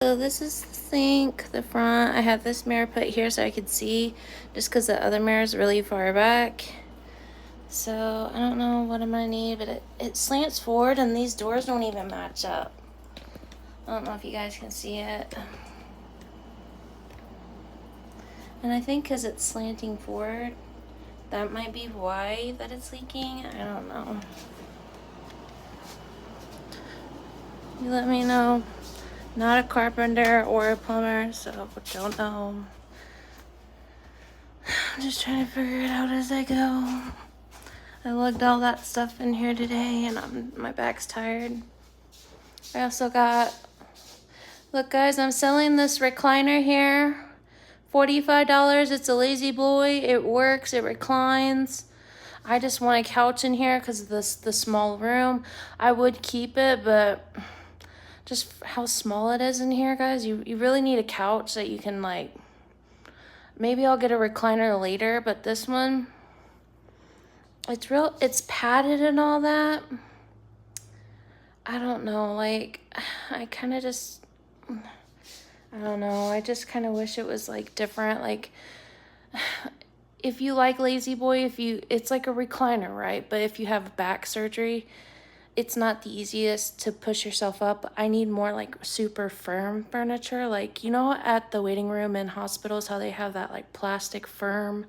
So this is the sink, the front. I have this mirror put here so I could see, just because the other mirror is really far back. So I don't know what I'm gonna need, but it slants forward and these doors don't even match up. I don't know if you guys can see it. And I think because it's slanting forward, that might be why that it's leaking. I don't know. You let me know. Not a carpenter or a plumber, so don't know. I'm just trying to figure it out as I go. I lugged all that stuff in here today and my back's tired. I also got, look guys, I'm selling this recliner here. $45, it's a lazy boy, it works, it reclines. I just want a couch in here because of the small room. I would keep it, but just how small it is in here, guys, you really need a couch that you can like, maybe I'll get a recliner later, but this one, it's padded and all that. I don't know, like, I kind of just, I don't know, I just kind of wish it was like different. Like, if you like lazy boy, it's like a recliner, right? But if you have back surgery, it's not the easiest to push yourself up. I need more like super firm furniture. Like, you know, at the waiting room in hospitals, how they have that like plastic firm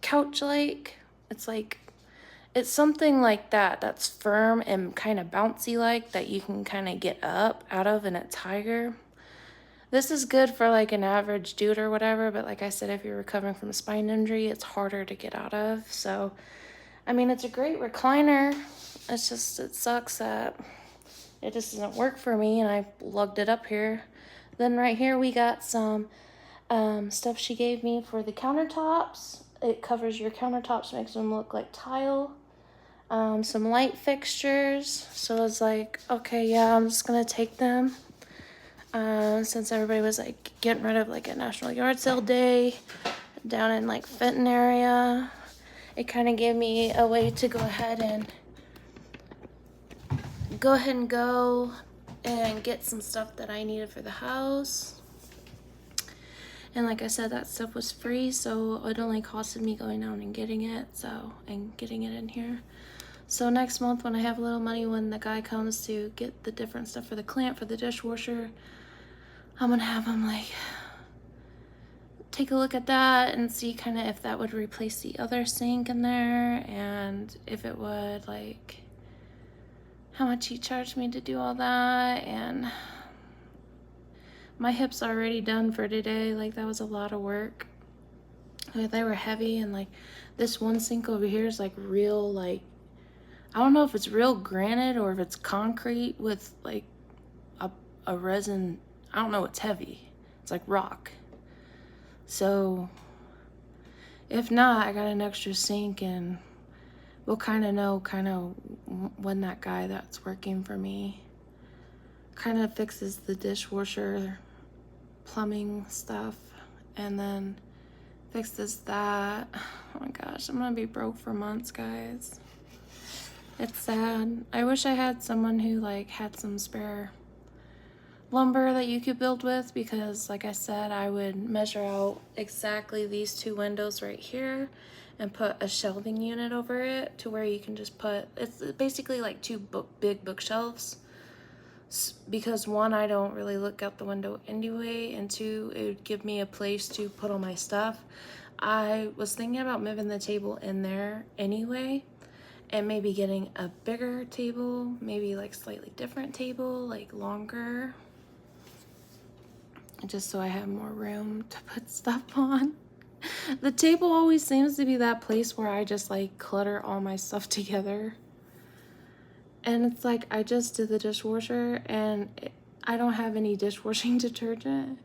couch, like, it's something like that, that's firm and kind of bouncy like, that you can kind of get up out of and it's higher. This is good for like an average dude or whatever, but like I said, if you're recovering from a spine injury, it's harder to get out of. So, I mean, it's a great recliner. It's just, it sucks that it just doesn't work for me and I lugged it up here. Then right here we got some stuff she gave me for the countertops. It covers your countertops, makes them look like tile. Some light fixtures. So I was like, okay, yeah, I'm just gonna take them. Since everybody was like getting rid of like a National Yard Sale day down in like Fenton area, it kind of gave me a way to go ahead and go and get some stuff that I needed for the house. And like I said, that stuff was free, so it only costed me going down and getting it, and getting it in here. So next month when I have a little money, when the guy comes to get the different stuff for the clamp for the dishwasher, I'm gonna have him like take a look at that and see kind of if that would replace the other sink in there, and if it would, like how much he charged me to do all that. And my hips already done for today, like that was a lot of work. Like, they were heavy, and like this one sink over here is like real, like I don't know if it's real granite or if it's concrete with like a resin. I don't know, it's heavy, it's like rock. So if not, I got an extra sink, and we'll kind of know when that guy that's working for me kind of fixes the dishwasher plumbing stuff and then fixes that. Oh my gosh, I'm gonna be broke for months, guys. It's sad. I wish I had someone who like had some spare lumber that you could build with, because like I said, I would measure out exactly these two windows right here and put a shelving unit over it to where you can just put, it's basically like two big bookshelves, because one, I don't really look out the window anyway, and two, it would give me a place to put all my stuff. I was thinking about moving the table in there anyway, and maybe getting a bigger table, maybe like slightly different table, like longer, just so I have more room to put stuff on. The table always seems to be that place where I just like clutter all my stuff together. And it's like, I just did the dishwasher and I don't have any dishwashing detergent.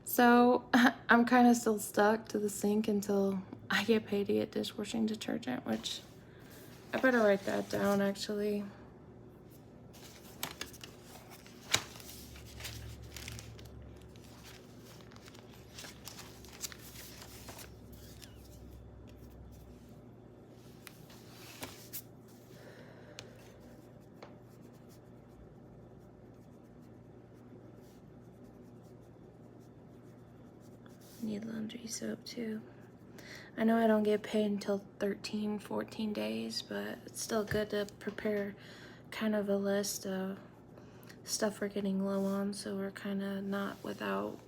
So I'm kind of still stuck to the sink until I get paid to get dishwashing detergent, which I better write that down actually. Need laundry soap too. I know I don't get paid until 13, 14 days, but it's still good to prepare kind of a list of stuff we're getting low on, so we're kind of not without.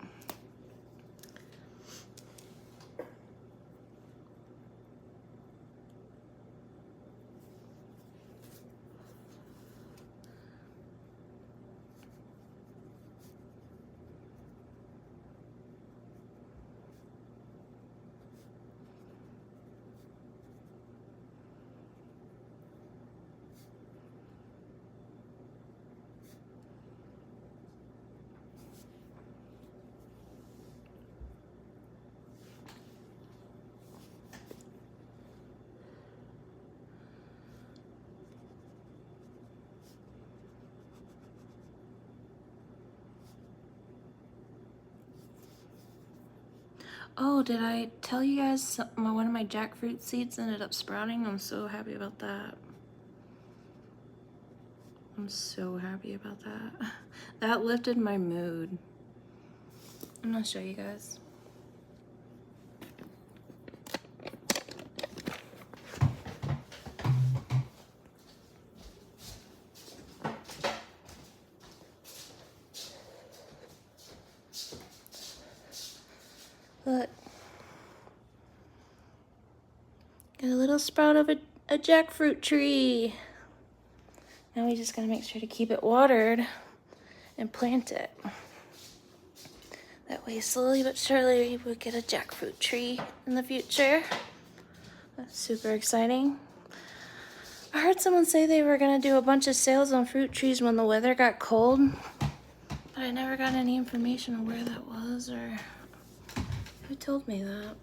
Oh, did I tell you guys one of my jackfruit seeds ended up sprouting? I'm so happy about that. I'm so happy about that. That lifted my mood. I'm gonna show you guys. Look. Got a little sprout of a jackfruit tree. Now we just gotta make sure to keep it watered and plant it. That way, slowly but surely, we'll get a jackfruit tree in the future. That's super exciting. I heard someone say they were gonna do a bunch of sales on fruit trees when the weather got cold, but I never got any information on where that was or who told me that.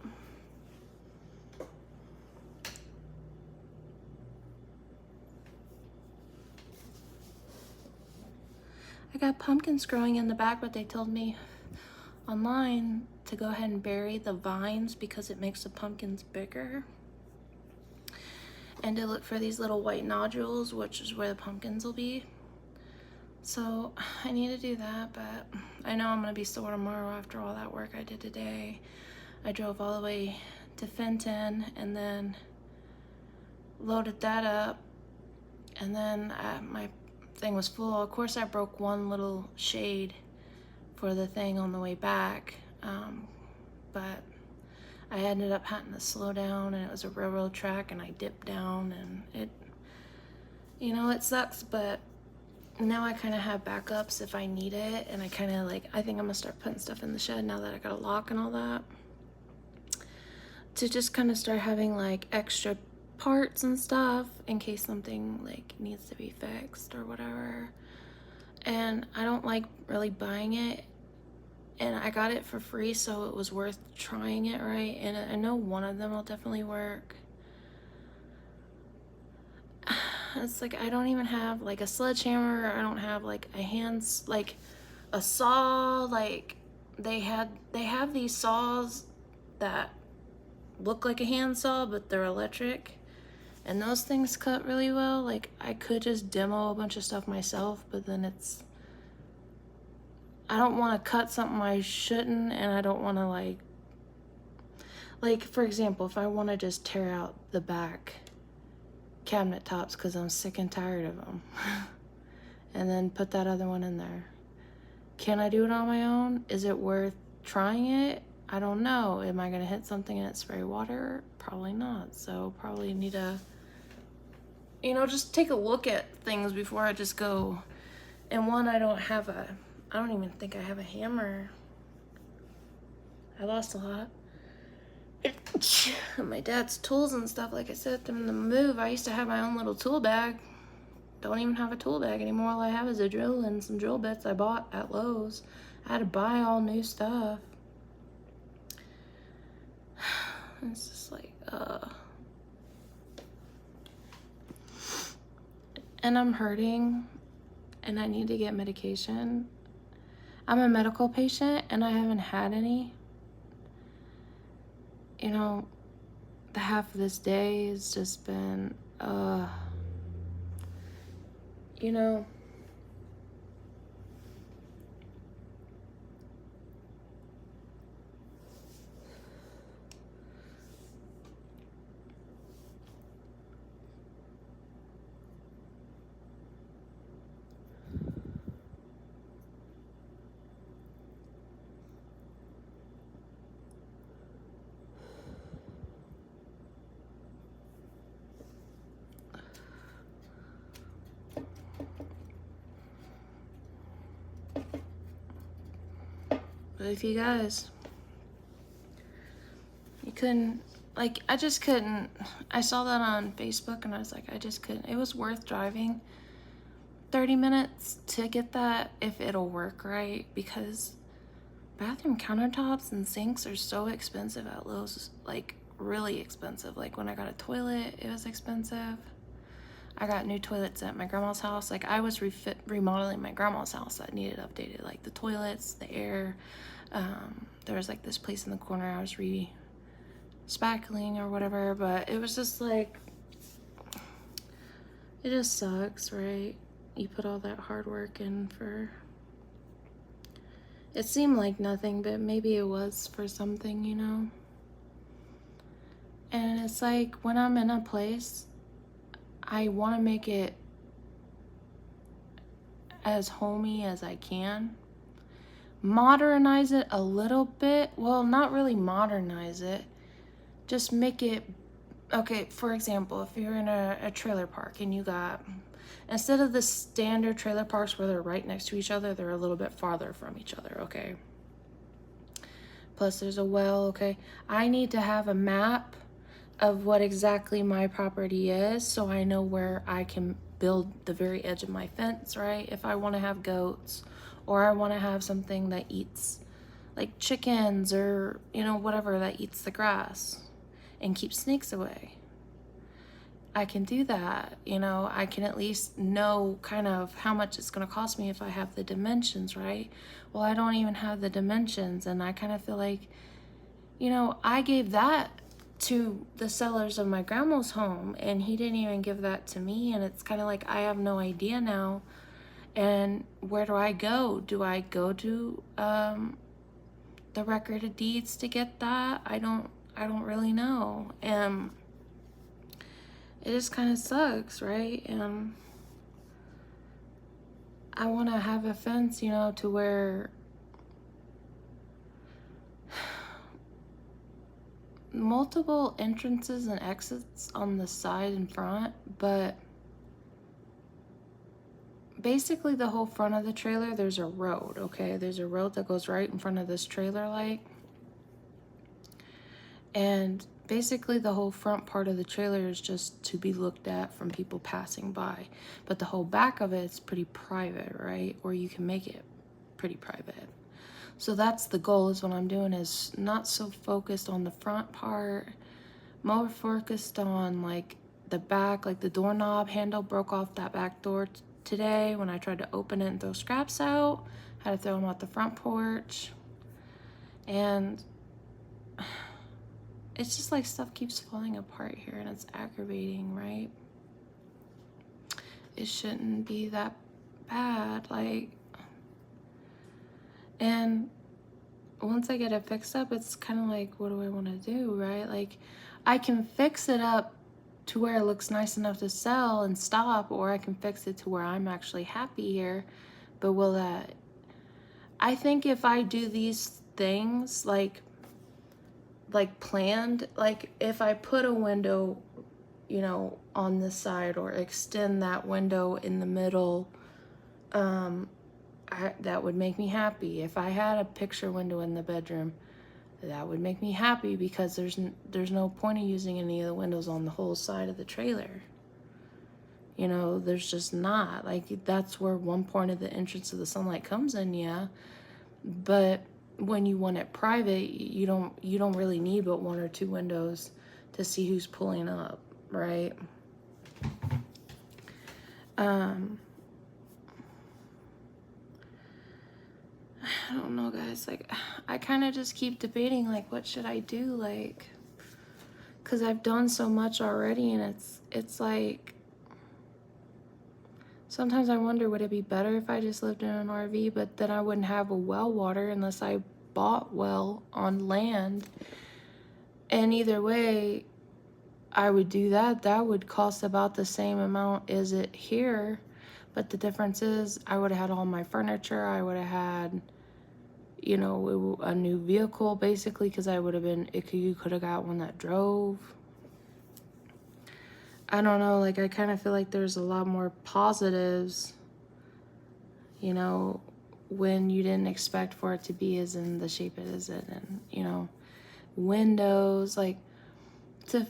I got pumpkins growing in the back, but they told me online to go ahead and bury the vines because it makes the pumpkins bigger. And to look for these little white nodules, which is where the pumpkins will be. So I need to do that, but I know I'm gonna be sore tomorrow after all that work I did today. I drove all the way to Fenton and then loaded that up, and then my thing was full. Of course, I broke one little shade for the thing on the way back, but I ended up having to slow down, and it was a railroad track, and I dipped down, and it, you know, it sucks, but now I kind of have backups if I need it, and I kind of like, I think I'm gonna start putting stuff in the shed now that I got a lock and all that, to just kind of start having like extra parts and stuff in case something like needs to be fixed or whatever. And I don't like really buying it, and I got it for free, so it was worth trying it, right? And I know one of them will definitely work. It's like I don't even have like a sledgehammer, I don't have like a hands, like a saw. Like they have these saws that look like a handsaw, but they're electric, and those things cut really well. Like I could just demo a bunch of stuff myself, but then it's, I don't want to cut something I shouldn't, and I don't want to like for example, if I want to just tear out the back cabinet tops because I'm sick and tired of them and then put that other one in there, can I do it on my own? Is it worth trying it? I don't know. Am I gonna hit something and it spray water? Probably not. So probably need to, you know, just take a look at things before I just go. And one, I don't even think I have a hammer. I lost a lot. My dad's tools and stuff, like I said, from the move, I used to have my own little tool bag. Don't even have a tool bag anymore. All I have is a drill and some drill bits I bought at Lowe's. I had to buy all new stuff. It's just like, and I'm hurting, and I need to get medication. I'm a medical patient, and I haven't had any. You know, the half of this day has just been, you know, But if you guys, you couldn't, like, I just couldn't. I saw that on Facebook and I was like, I just couldn't. It was worth driving 30 minutes to get that if it'll work right, because bathroom countertops and sinks are so expensive at Lowe's, like really expensive. Like when I got a toilet, it was expensive. I got new toilets at my grandma's house. Like I was remodeling my grandma's house that needed updated, like the toilets, the air. There was like this place in the corner I was spackling or whatever, but it was just like, it just sucks, right? You put all that hard work in for, it seemed like nothing, but maybe it was for something, you know? And it's like when I'm in a place, I want to make it as homey as I can. Modernize it a little bit. Well, not really modernize it. Just make it, okay, for example, if you're in a trailer park and you got, instead of the standard trailer parks where they're right next to each other, they're a little bit farther from each other, okay? Plus there's a well, okay? I need to have a map of what exactly my property is so I know where I can build the very edge of my fence, right? If I want to have goats or I want to have something that eats like chickens or, you know, whatever that eats the grass and keeps snakes away, I can do that. You know, I can at least know kind of how much it's going to cost me if I have the dimensions, right? Well, I don't even have the dimensions, and I kind of feel like, you know, I gave that to the sellers of my grandma's home and he didn't even give that to me, and it's kind of like I have no idea now. And where do I go? Do I go to the record of deeds to get that? I don't really know. And it just kind of sucks, right? And I want to have a fence, you know, to where multiple entrances and exits on the side and front, but basically the whole front of the trailer, there's a road, okay? There's a road that goes right in front of this trailer light. And basically the whole front part of the trailer is just to be looked at from people passing by. But the whole back of it is pretty private, right? Or you can make it pretty private. So that's the goal, is what I'm doing, is not so focused on the front part, more focused on like the back. Like the doorknob handle broke off that back door today when I tried to open it and throw scraps out. Had to throw them out the front porch. And it's just like stuff keeps falling apart here and it's aggravating, right? It shouldn't be that bad, like, and once I get it fixed up, it's kind of like, what do I want to do, right? Like, I can fix it up to where it looks nice enough to sell and stop, or I can fix it to where I'm actually happy here. But will that, I think if I do these things like planned, like if I put a window, you know, on this side or extend that window in the middle, that would make me happy. If I had a picture window in the bedroom, that would make me happy, because there's no point in using any of the windows on the whole side of the trailer. You know, there's just not. Like, that's where one point of the entrance of the sunlight comes in, yeah. But when you want it private, you don't really need but one or two windows to see who's pulling up, right? I don't know, guys. Like, I kind of just keep debating, like, what should I do? Like, because I've done so much already, and it's like, sometimes I wonder, would it be better if I just lived in an RV, but then I wouldn't have a well water unless I bought well on land. And either way, I would do that. That would cost about the same amount as it here. But the difference is I would have had all my furniture. I would have had, you know, a new vehicle, basically, because I would have been, you could have got one that drove. I don't know, like, I kind of feel like there's a lot more positives, you know, when you didn't expect for it to be as in the shape it is in. And, you know, windows, like to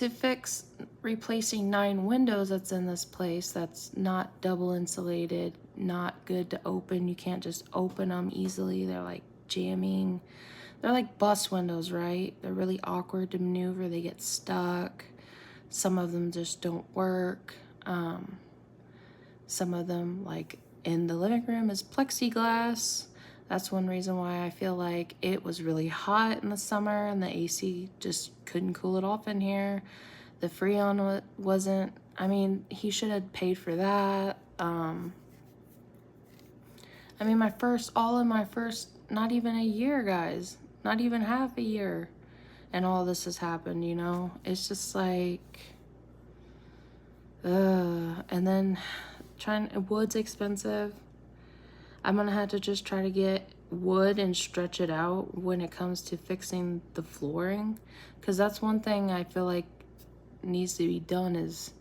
fix replacing 9 windows that's in this place that's not double insulated, not good to open. You can't just open them easily. They're like jamming. They're like bus windows, right? They're really awkward to maneuver. They get stuck. Some of them just don't work. Some of them, like in the living room, is plexiglass. That's one reason why I feel like it was really hot in the summer and the AC just couldn't cool it off in here. The Freon wasn't, I mean, he should have paid for that. I mean, all in my first, not even a year, guys, not even half a year. And all this has happened, you know? It's just like, and then wood's expensive. I'm gonna have to just try to get wood and stretch it out when it comes to fixing the flooring, because that's one thing I feel like needs to be done is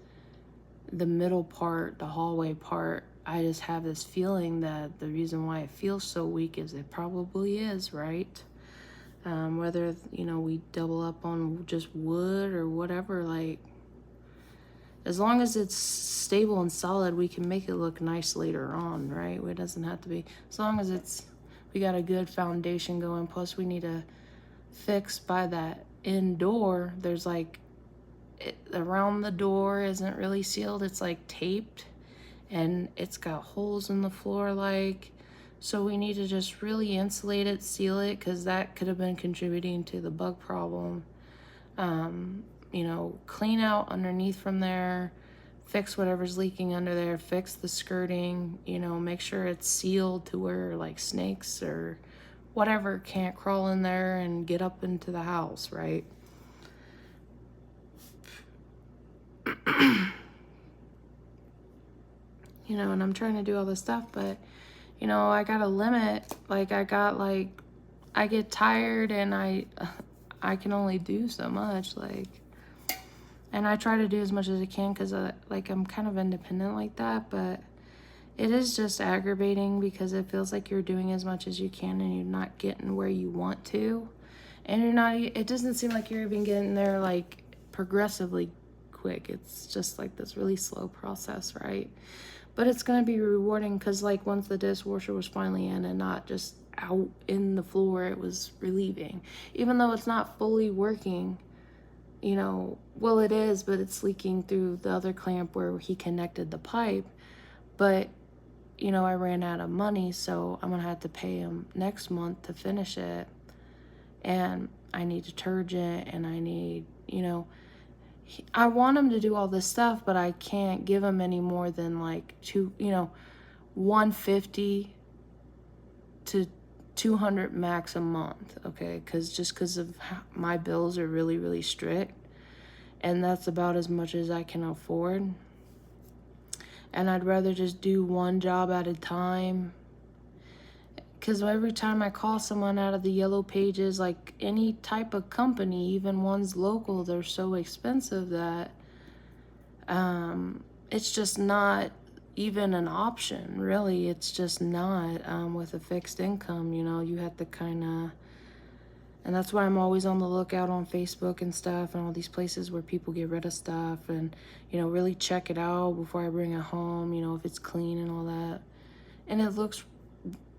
the middle part, the hallway part. I just have this feeling that the reason why it feels so weak is it probably is, right? Whether, you know, we double up on just wood or whatever, like, as long as it's stable and solid, we can make it look nice later on, right? It doesn't have to be, as long as we got a good foundation going. Plus we need to fix by that end door. There's like, around the door isn't really sealed. It's like taped and it's got holes in the floor, like, so we need to just really insulate it, seal it, because that could have been contributing to the bug problem. You know, clean out underneath from there, fix whatever's leaking under there, fix the skirting, you know, make sure it's sealed to where like snakes or whatever can't crawl in there and get up into the house, right? You know, and I'm trying to do all this stuff, but, you know, I got a limit. Like, I get tired and I can only do so much, like, and I try to do as much as I can because, like, I'm kind of independent like that, but it is just aggravating because it feels like you're doing as much as you can and you're not getting where you want to. And it doesn't seem like you're even getting there, like, progressively quick. It's just, like, this really slow process, right? But it's going to be rewarding because, like, once the dishwasher was finally in and not just out in the floor, it was relieving. Even though it's not fully working, you know, well, it is, but it's leaking through the other clamp where he connected the pipe. But, you know, I ran out of money, so I'm going to have to pay him next month to finish it. And I need detergent and I need, you know, I want him to do all this stuff, but I can't give him any more than like $150 to $200 max a month, okay? Because of my bills are really, really strict, and that's about as much as I can afford. And I'd rather just do one job at a time. Because every time I call someone out of the yellow pages, like any type of company, even ones local, they're so expensive that it's just not even an option, really. It's just not with a fixed income, you know. You have to kind of, and that's why I'm always on the lookout on Facebook and stuff and all these places where people get rid of stuff and, you know, really check it out before I bring it home, you know, if it's clean and all that. And it looks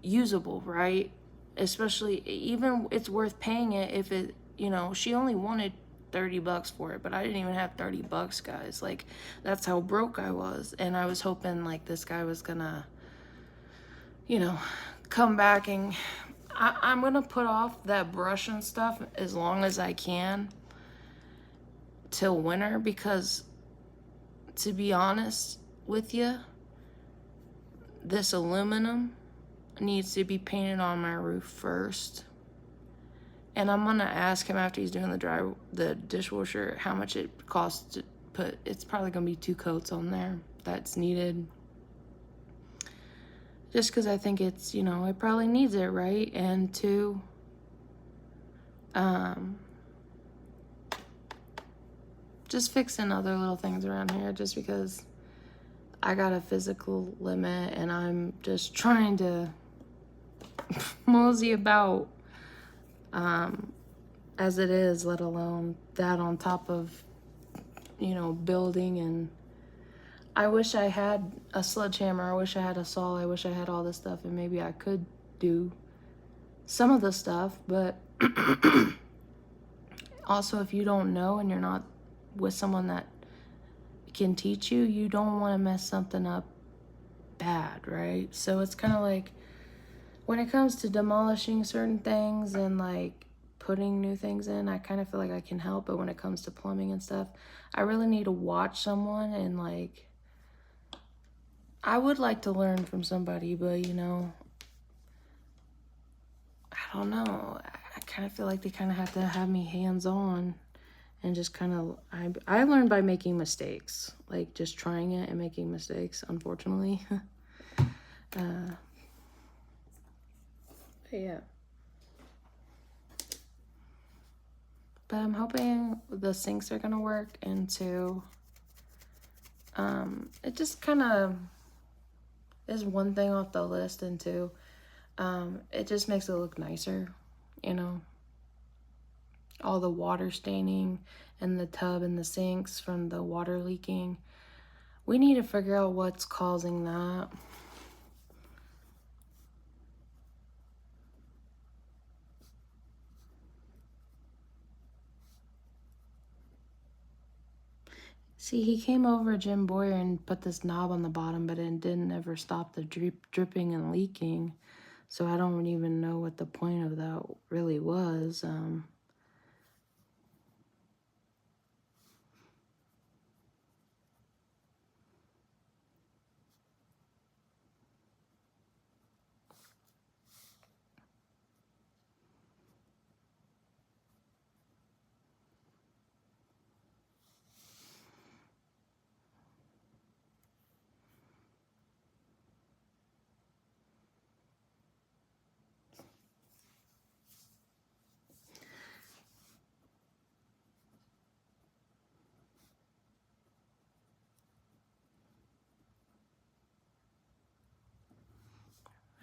usable, right? Especially, even it's worth paying it if it, you know, she only wanted $30 for it, but I didn't even have $30, guys. Like, that's how broke I was. And I was hoping like this guy was gonna, you know, come back. And I'm gonna put off that brush and stuff as long as I can till winter, because to be honest with you, this aluminum needs to be painted on my roof first. And I'm gonna ask him after he's doing the dishwasher how much it costs to put. It's probably gonna be 2 coats on there that's needed. Just because I think it's, you know, it probably needs it, right? And 2, just fixing other little things around here, just because I got a physical limit and I'm just trying to mosey about as it is, let alone that on top of, you know, building. And I wish I had a sledgehammer. I wish I had a saw. I wish I had all this stuff, and maybe I could do some of the stuff. But also, if you don't know and you're not with someone that can teach you, you don't want to mess something up bad, right? So it's kind of like when it comes to demolishing certain things and like putting new things in, I kind of feel like I can help. But when it comes to plumbing and stuff, I really need to watch someone. And like, I would like to learn from somebody, but you know, I don't know. I kind of feel like they kind of have to have me hands on and just kind of, I learned by making mistakes, like just trying it and making mistakes, unfortunately. But yeah. But I'm hoping the sinks are gonna work, and to, it just kind of is one thing off the list, and two, it just makes it look nicer, you know, all the water staining and the tub and the sinks from the water leaking. We need to figure out what's causing that. See, he came over Jim Boyer and put this knob on the bottom, but it didn't ever stop the dripping and leaking. So I don't even know what the point of that really was.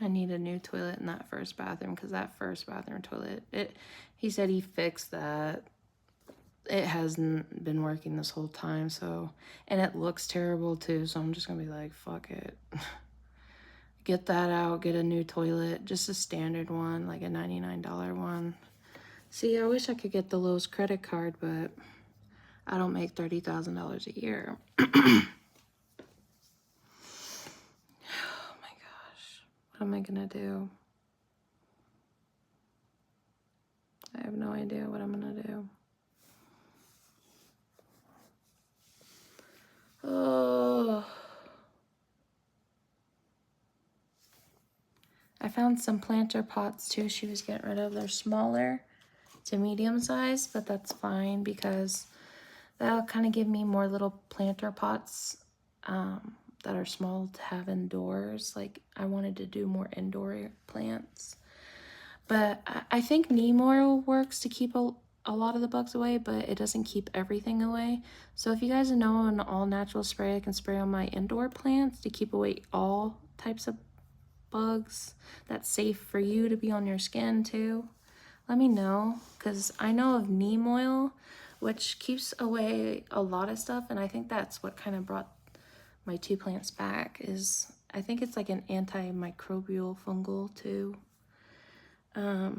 I need a new toilet in that first bathroom, because that first bathroom toilet, he said he fixed that. It hasn't been working this whole time, so, and it looks terrible too, so I'm just gonna be like, fuck it. Get that out, get a new toilet, just a standard one, like a $99 one. See, I wish I could get the Lowe's credit card, but I don't make $30,000 a year. Oh my gosh, what am I gonna do? I have no idea what I'm gonna do. Oh, I found some planter pots too she was getting rid of. They're smaller to medium size, but that's fine because that'll kind of give me more little planter pots that are small to have indoors. Like, I wanted to do more indoor plants. But I think neem oil works to keep a lot of the bugs away, but it doesn't keep everything away. So if you guys know an all natural spray I can spray on my indoor plants to keep away all types of bugs that's safe for you to be on your skin too, let me know, because I know of neem oil, which keeps away a lot of stuff, and I think that's what kind of brought my two plants back. Is I think it's like an antimicrobial fungal too. I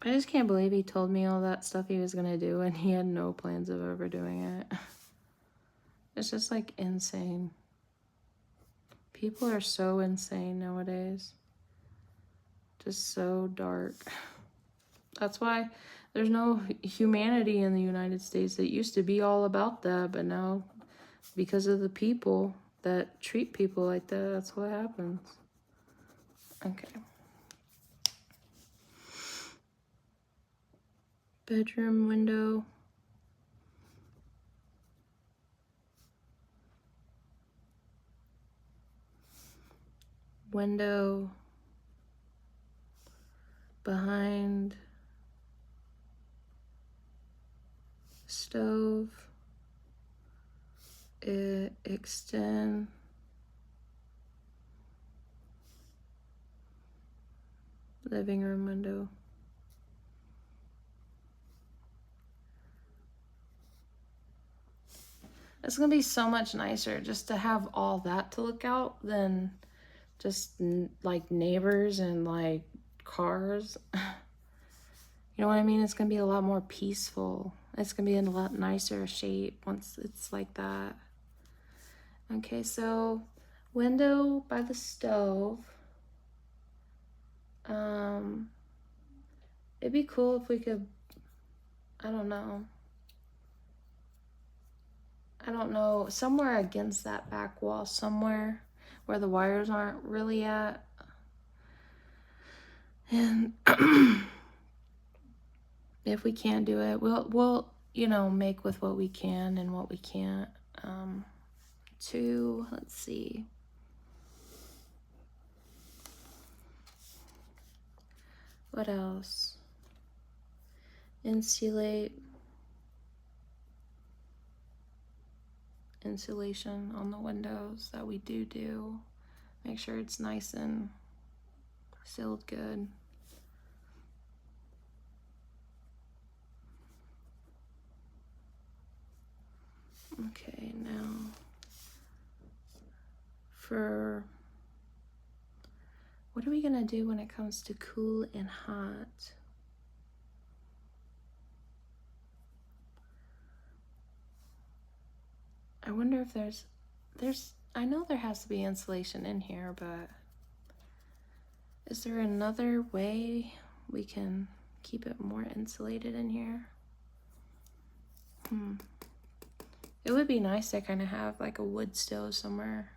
just can't believe he told me all that stuff he was gonna do and he had no plans of ever doing it. It's just like insane. People are so insane nowadays. Just so dark. That's why there's no humanity in the United States. It used to be all about that, but now, because of the people that treat people like that, that's what happens. Okay. Bedroom window. Window behind stove. extend living room window. It's gonna be so much nicer just to have all that to look out than just like neighbors and like cars. You know what I mean? It's gonna be a lot more peaceful. It's gonna be in a lot nicer shape once it's like that. Okay, so window by the stove. It'd be cool if we could, I don't know, somewhere against that back wall, somewhere where the wires aren't really at. And if we can't do it, we'll you know, make with what we can and what we can't. Let's see. What else? Insulation on the windows that we do. Make sure it's nice and sealed good. Okay, now for what are we gonna do when it comes to cool and hot? I wonder if there's, I know there has to be insulation in here, but is there another way we can keep it more insulated in here? It would be nice to kind of have like a wood stove somewhere.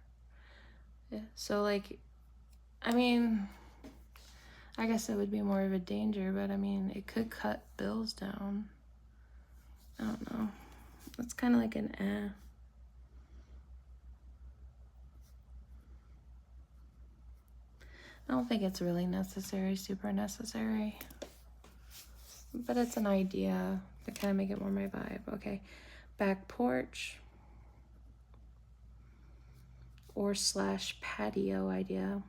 Yeah, so like, I mean, I guess it would be more of a danger, but I mean, it could cut bills down. I don't know. It's kind of like an I don't think it's really necessary, super necessary. But it's an idea to kind of make it more my vibe. Okay, back porch or / patio idea.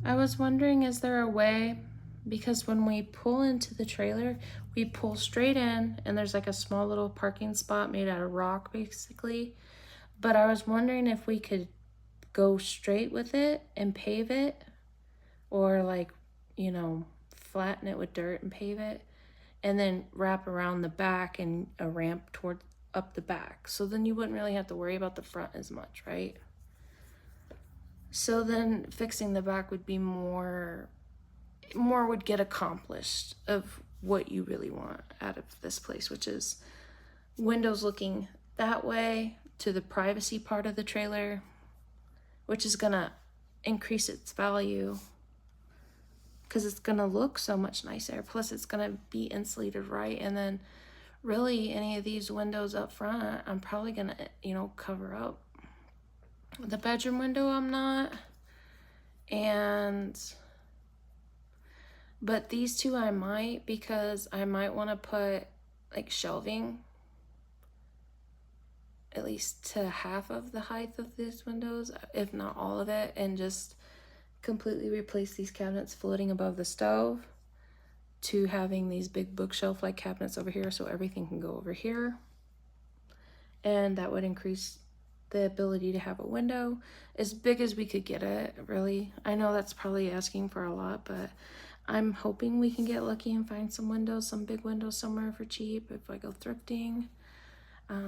I was wondering, is there a way, because when we pull into the trailer, we pull straight in and there's like a small little parking spot made out of rock basically. But I was wondering if we could go straight with it and pave it, or like, you know, flatten it with dirt and pave it, and then wrap around the back and a ramp toward up the back. So then you wouldn't really have to worry about the front as much, right? So then fixing the back would be more would get accomplished of what you really want out of this place, which is windows looking that way to the privacy part of the trailer, which is gonna increase its value because it's gonna look so much nicer. Plus it's gonna be insulated right. And then really any of these windows up front, I'm probably gonna, you know, cover up. The bedroom window I'm not. But these two I might, because I might want to put like shelving at least to half of the height of these windows, if not all of it, and just completely replace these cabinets floating above the stove to having these big bookshelf like cabinets over here, so everything can go over here. And that would increase the ability to have a window as big as we could get it, really. I know that's probably asking for a lot, but I'm hoping we can get lucky and find some windows, some big windows somewhere for cheap if I go thrifting.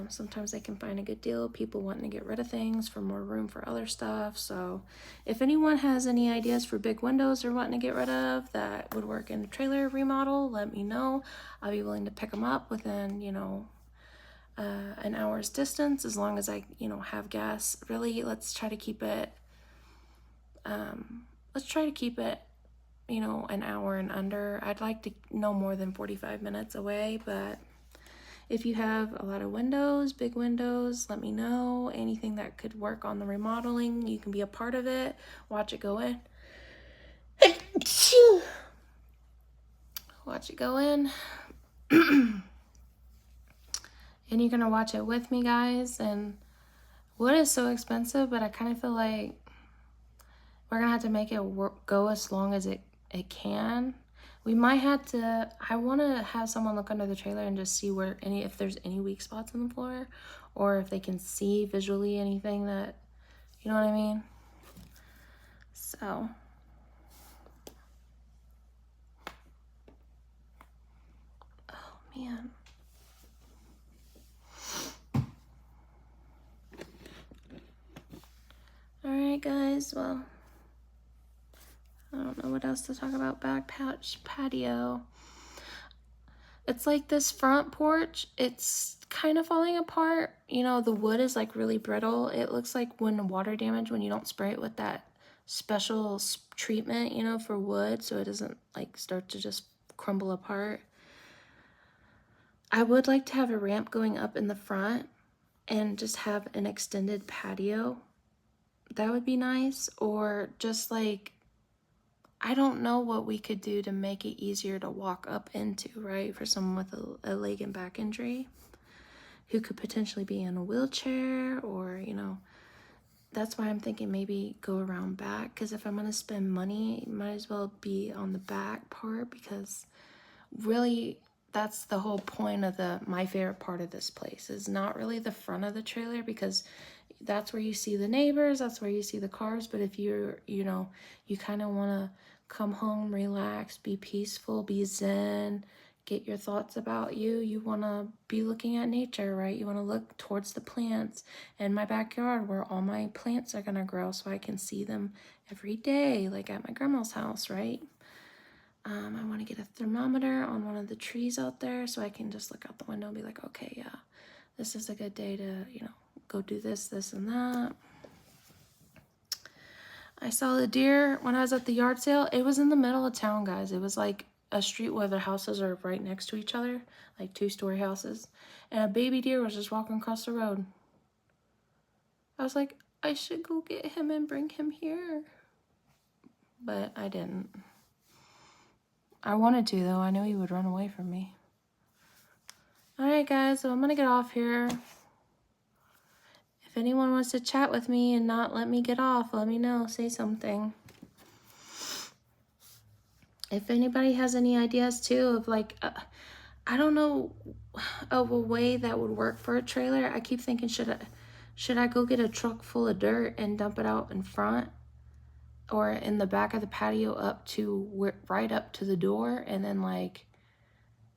Sometimes I can find a good deal, people wanting to get rid of things for more room for other stuff. So if anyone has any ideas for big windows they're wanting to get rid of that would work in a trailer remodel, let me know. I'll be willing to pick them up within, you know, an hour's distance, as long as I, you know, have gas. Really, let's try to keep it, you know, an hour and under. I'd like to no more than 45 minutes away, but if you have a lot of windows, big windows, let me know. Anything that could work on the remodeling, you can be a part of it. Watch it go in. Watch it go in. and you're gonna watch it with me, guys. And wood is so expensive, but I kind of feel like we're gonna have to make it go as long as it can. We might have to, I want to have someone look under the trailer and just see where if there's any weak spots in the floor, or if they can see visually anything that, you know what I mean? So oh man. All right, guys, well, I don't know what else to talk about. Back patio. It's like this front porch, it's kind of falling apart. You know, the wood is like really brittle. It looks like when water damage, when you don't spray it with that special treatment, you know, for wood, so it doesn't like start to just crumble apart. I would like to have a ramp going up in the front and just have an extended patio. That would be nice. Or just like, I don't know what we could do to make it easier to walk up into, right? For someone with a leg and back injury who could potentially be in a wheelchair, or, you know, that's why I'm thinking maybe go around back. Because if I'm going to spend money, it might as well be on the back part, because really that's the whole point of my favorite part of this place is not really the front of the trailer, because that's where you see the neighbors, that's where you see the cars. But if you're, you know, you kind of want to come home, relax, be peaceful, be zen, get your thoughts about you want to be looking at nature, right? You want to look towards the plants in my backyard where all my plants are going to grow, so I can see them every day, like at my grandma's house, right? I want to get a thermometer on one of the trees out there, so I can just look out the window and be like, okay, yeah, this is a good day to, you know, go do this, this, and that. I saw the deer when I was at the yard sale. It was in the middle of town, guys. It was like a street where the houses are right next to each other, like 2-story houses. And a baby deer was just walking across the road. I was like, I should go get him and bring him here. But I didn't. I wanted to, though. I knew he would run away from me. Alright, guys, so I'm gonna get off here. If anyone wants to chat with me and not let me get off, let me know. Say something. If anybody has any ideas, too, of like, I don't know of a way that would work for a trailer. I keep thinking, should I go get a truck full of dirt and dump it out in front? Or in the back of the patio right up to the door, and then like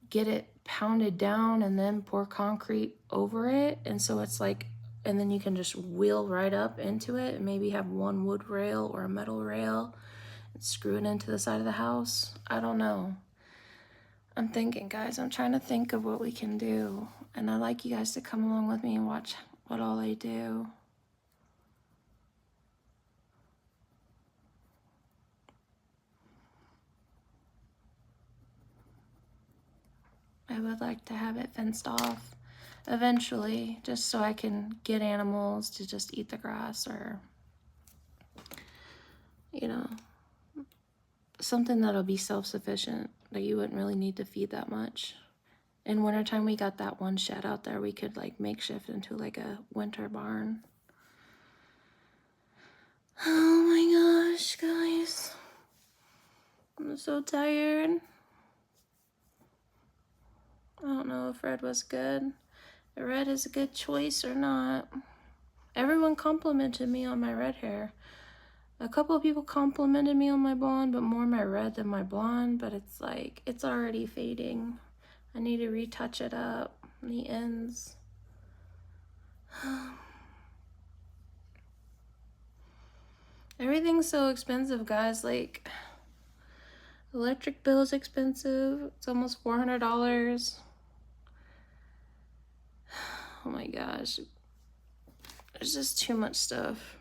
get it pounded down and then pour concrete over it, and so it's like, and then you can just wheel right up into it and maybe have one wood rail or a metal rail and screw it into the side of the house. I don't know. I'm thinking, guys, I'm trying to think of what we can do, and I'd like you guys to come along with me and watch what all I do. I would like to have it fenced off eventually, just so I can get animals to just eat the grass, or, you know, something that'll be self-sufficient, that you wouldn't really need to feed that much. In wintertime, we got that one shed out there we could like makeshift into like a winter barn. Oh my gosh, guys. I'm so tired. I don't know if red was good. If red is a good choice or not. Everyone complimented me on my red hair. A couple of people complimented me on my blonde, but more my red than my blonde. But it's like, it's already fading. I need to retouch it up. The ends. Everything's so expensive, guys. Like, electric bill is expensive. It's almost $400. Oh my gosh. There's just too much stuff.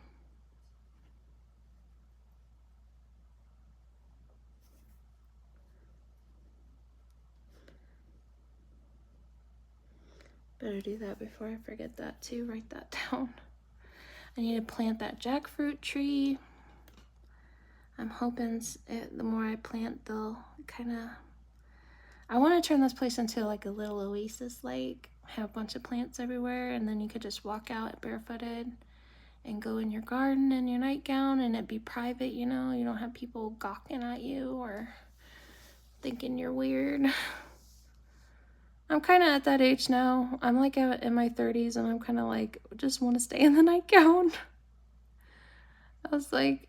Better do that before I forget that too. Write that down. I need to plant that jackfruit tree. I'm hoping the more I plant, they'll kind of... I want to turn this place into like a little oasis lake. have a bunch of plants everywhere, and then you could just walk out barefooted and go in your garden in your nightgown, and it'd be private, you know? You don't have people gawking at you or thinking you're weird. I'm kind of at that age now. I'm like in my 30s, and I'm kind of like, just want to stay in the nightgown. I was like,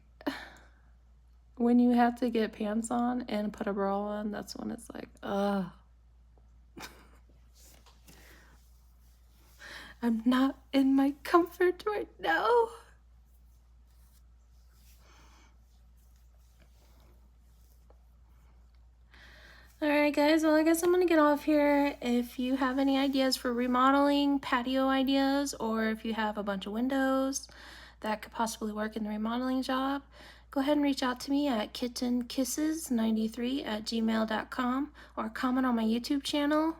when you have to get pants on and put a bra on, that's when it's like, ugh. I'm not in my comfort right now. Alright guys, well I guess I'm gonna get off here. If you have any ideas for remodeling, patio ideas, or if you have a bunch of windows that could possibly work in the remodeling job, go ahead and reach out to me at kittenkisses93@gmail.com or comment on my YouTube channel.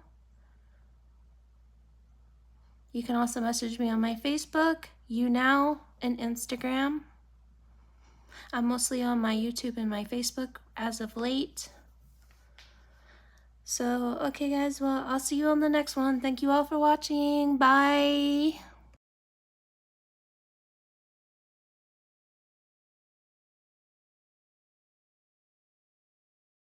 You can also message me on my Facebook, YouNow, and Instagram. I'm mostly on my YouTube and my Facebook as of late. So, okay guys, well, I'll see you on the next one. Thank you all for watching. Bye!